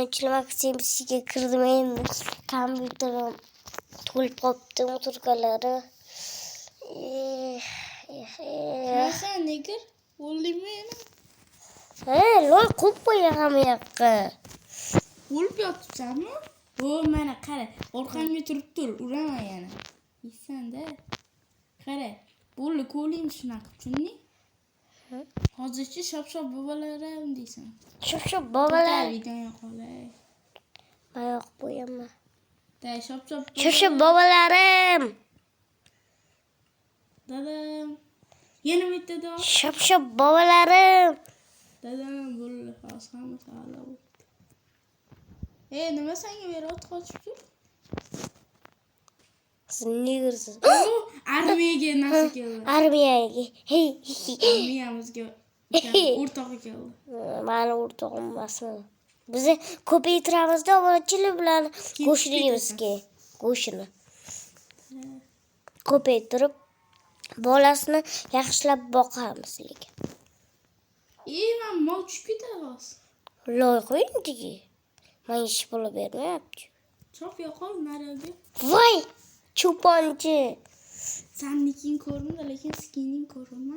Ochilmak ichimizga kirdim endi. Kompyuterim to'lib qolibdi, muturkalari. Sen nega bo'ldingmi yana? Loy qo'yib qo'yaman bu yoqqa. Bo'lib yotibsanmi? O, mana qara, orqamga turib tur, uraman yana. Yesanda. Qara, bo'ldi, ko'ling shunaqa, tushunding? Hozircha shop-shop bobolarim deysan. Shop-shop bobolar. Videoga qolay. Oyoq qo'yaman. Day shop-shop. Shop-shop bobolarim. Dadam. Yana bittada. Shop-shop bobolarim. Dadam bo'ldi, hozir hamma sog'lom. Nima senga berib qochib tur? Siz negrsiz. Armiyaga narsa keldi. Armiyaga. Armiyamizga o'rtog'i keldi. Mani o'rtog'im emasmi? Biz ko'paytiramizda ovochilar bilan go'shtimizga. Go'shini. Ko'paytirib bolasini yaxshilab boqamiz lekin. Men mol tushib ketadi hozir. Loy qo'yingki. Men ish puli bermayapti. Chop yoqol nariga. Voy! Cho'ponchi. Sanniking ko'rindi, lekin skining ko'rinmadi.